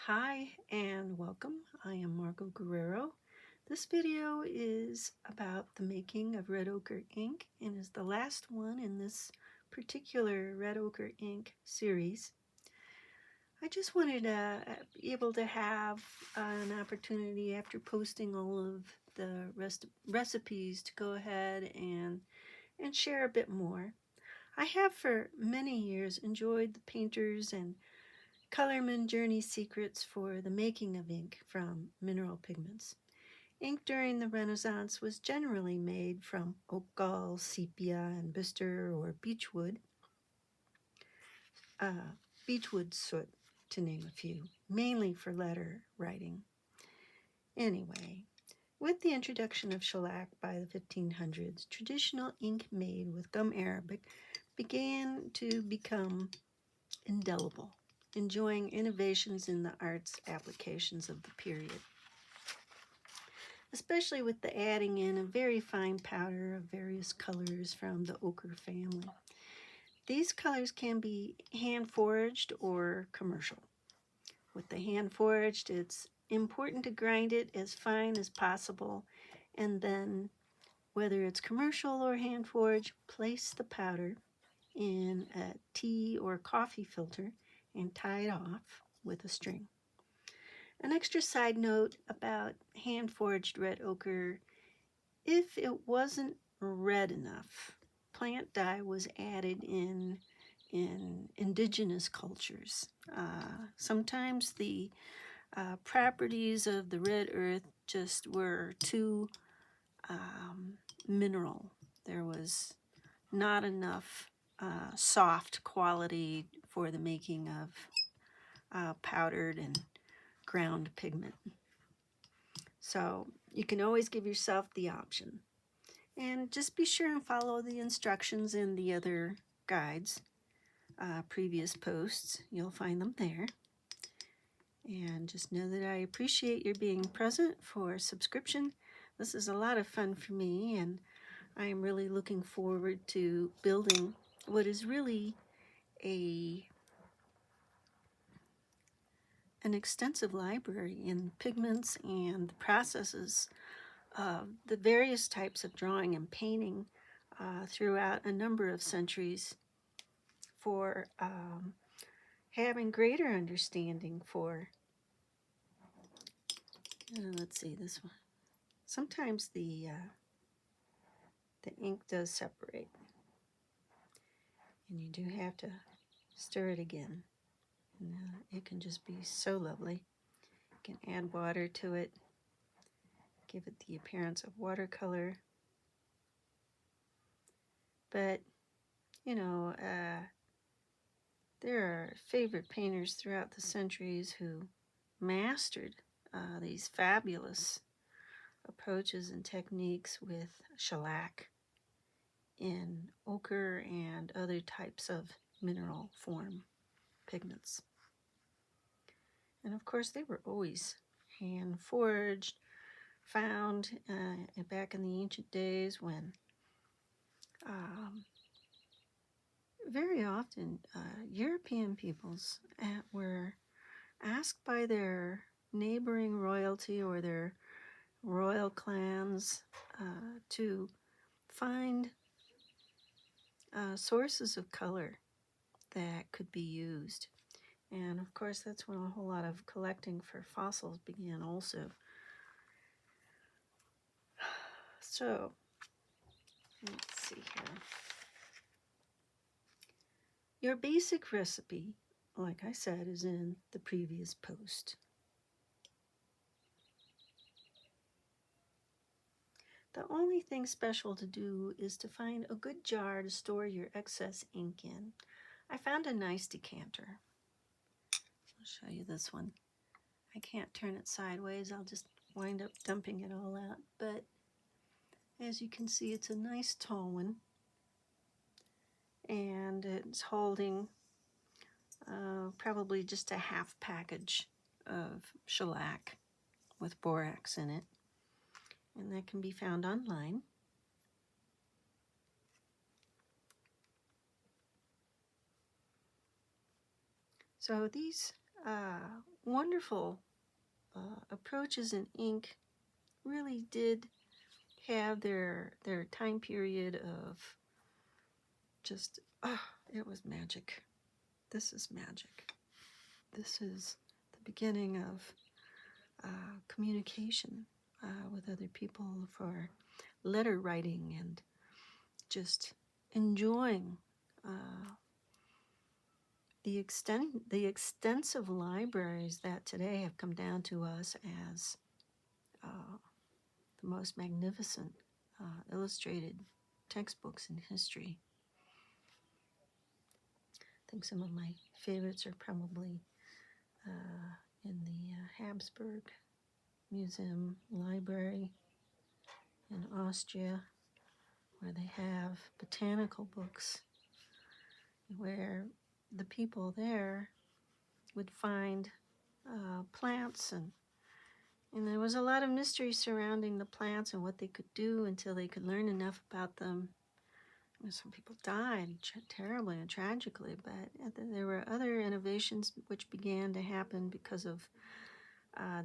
Hi and welcome. I am Margot Guerrero. This video is about the making of Red Ochre Ink and is the last one in this particular Red Ochre Ink series. I just wanted to be able to have an opportunity after posting all of the recipes to go ahead and share a bit more. I have for many years enjoyed the painters and colorman journey secrets for the making of ink from mineral pigments. Ink during the Renaissance was generally made from oak gall, sepia, and bistre or beechwood soot, to name a few, mainly for letter writing. Anyway, with the introduction of shellac by the 1500s, traditional ink made with gum arabic began to become indelible, enjoying innovations in the arts applications of the period, especially with the adding in a very fine powder of various colors from the ochre family. These colors can be hand-forged or commercial. With the hand-forged, it's important to grind it as fine as possible, and then, whether it's commercial or hand-forged, place the powder in a tea or coffee filter and tie it off with a string. An extra side note about hand-forged red ochre: if it wasn't red enough, plant dye was added in indigenous cultures. Sometimes the properties of the red earth just were too mineral. There was not enough soft quality for the making of powdered and ground pigment. So you can always give yourself the option. And just be sure and follow the instructions in the other guides, previous posts. You'll find them there. And just know that I appreciate your being present for subscription. This is a lot of fun for me, and I am really looking forward to building what is really an extensive library in pigments and the processes of the various types of drawing and painting throughout a number of centuries for having greater understanding for, let's see, this one. Sometimes the ink does separate, and you do have to stir it again. And it can just be so lovely. You can add water to it, give it the appearance of watercolor. But, you know, there are favorite painters throughout the centuries who mastered these fabulous approaches and techniques with shellac in ochre and other types of mineral form pigments. And of course, they were always hand forged, found back in the ancient days when very often European peoples were asked by their neighboring royalty or their royal clans to find sources of color that could be used. And of course, that's when a whole lot of collecting for fossils began also. So, let's see here. Your basic recipe, like I said, is in the previous post. The only thing special to do is to find a good jar to store your excess ink in. I found a nice decanter. I'll show you this one. I can't turn it sideways. I'll just wind up dumping it all out. But as you can see, it's a nice tall one. And it's holding probably just a half package of shellac with borax in it. And that can be found online. So these wonderful approaches in ink really did have their time period of just, it was magic. This is magic. This is the beginning of communication with other people for letter writing and just enjoying the extensive libraries that today have come down to us as the most magnificent illustrated textbooks in history. I think some of my favorites are probably in the Habsburg Museum Library in Austria, where they have botanical books where the people there would find plants, and there was a lot of mystery surrounding the plants and what they could do until they could learn enough about them. Some people died terribly and tragically, but there were other innovations which began to happen because of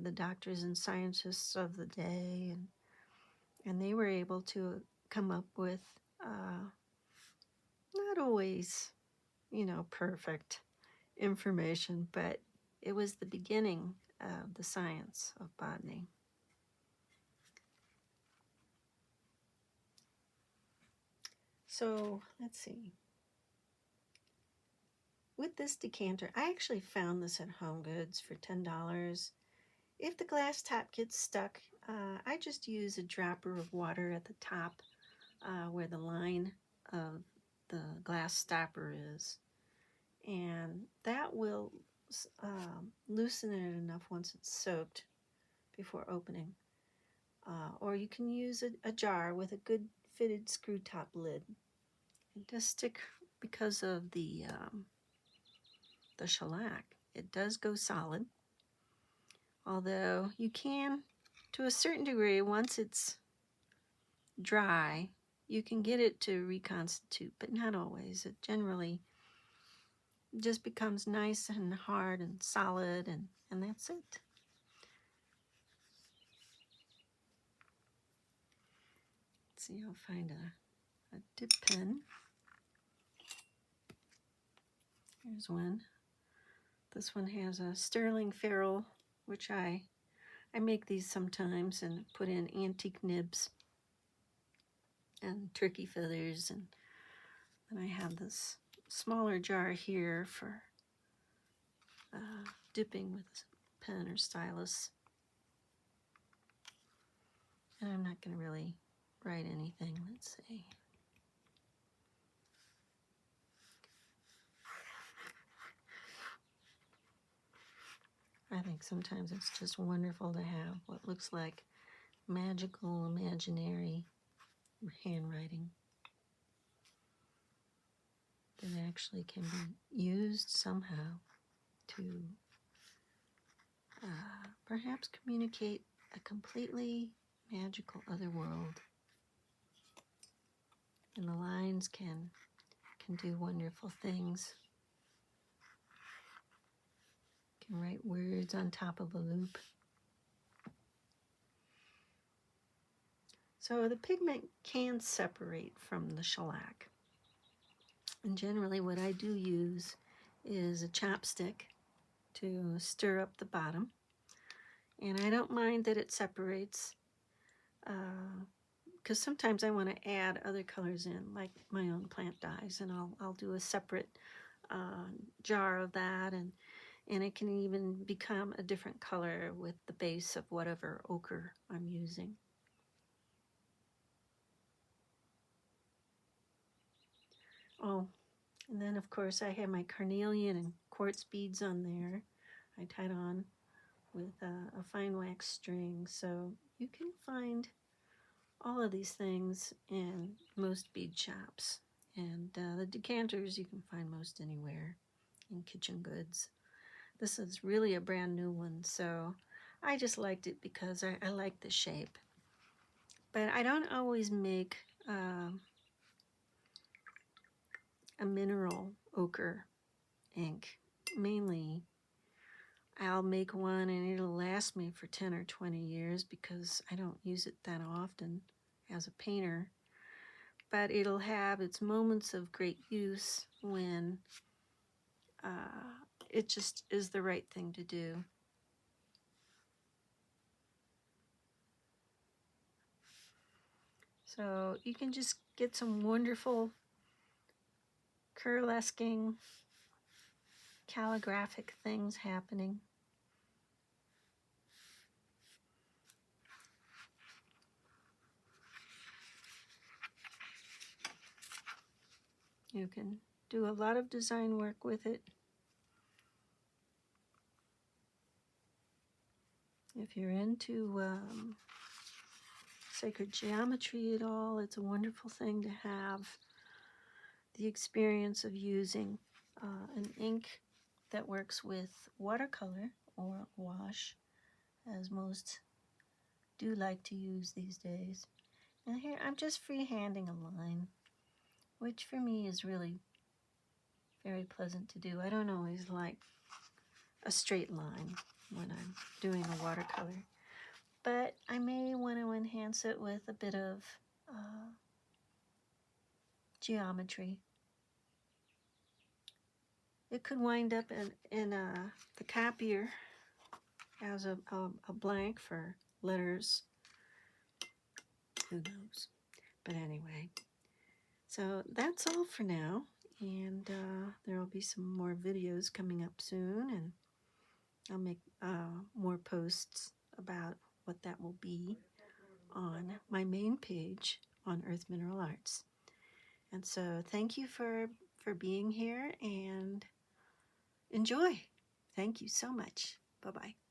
the doctors and scientists of the day, and they were able to come up with not always, perfect information, but it was the beginning of the science of botany. So let's see. With this decanter, I actually found this at Home Goods for $10. If the glass top gets stuck, I just use a dropper of water at the top where the line of the glass stopper is, and that will loosen it enough once it's soaked before opening. Or you can use a jar with a good fitted screw top lid. It does stick because of the shellac. It does go solid, although you can, to a certain degree, once it's dry, you can get it to reconstitute, but not always. It generally just becomes nice and hard and solid, and that's it. Let's see, I'll find a dip pen. Here's one. This one has a sterling ferrule, which I make these sometimes and put in antique nibs and turkey feathers, and then I have this smaller jar here for dipping with a pen or stylus. And I'm not going to really write anything. Let's see. I think sometimes it's just wonderful to have what looks like magical, imaginary handwriting that actually can be used somehow to perhaps communicate a completely magical other world. And the lines can do wonderful things. Can write words on top of a loop. So the pigment can separate from the shellac. And generally what I do use is a chopstick to stir up the bottom. And I don't mind that it separates, because sometimes I want to add other colors in, like my own plant dyes, and I'll do a separate jar of that, and it can even become a different color with the base of whatever ochre I'm using. Oh, and then of course I have my carnelian and quartz beads on there. I tied on with a fine wax string, so you can find all of these things in most bead shops, and the decanters you can find most anywhere in kitchen goods. This is really a brand new one, so I just liked it because I like the shape. But I don't always make a mineral ochre ink. Mainly I'll make one and it'll last me for 10 or 20 years because I don't use it that often as a painter. But it'll have its moments of great use when it just is the right thing to do. So you can just get some wonderful burlesquing, calligraphic things happening. You can do a lot of design work with it. If you're into sacred geometry at all, it's a wonderful thing to have the experience of using an ink that works with watercolor or gouache, as most do like to use these days. And here I'm just freehanding a line, which for me is really very pleasant to do. I don't always like a straight line when I'm doing a watercolor, but I may want to enhance it with a bit of geometry. It could wind up in the copier as a blank for letters. Who knows? But anyway, so that's all for now. And there will be some more videos coming up soon, and I'll make more posts about what that will be on my main page on Earth Mineral Arts. And so thank you for being here, and enjoy. Thank you so much. Bye-bye.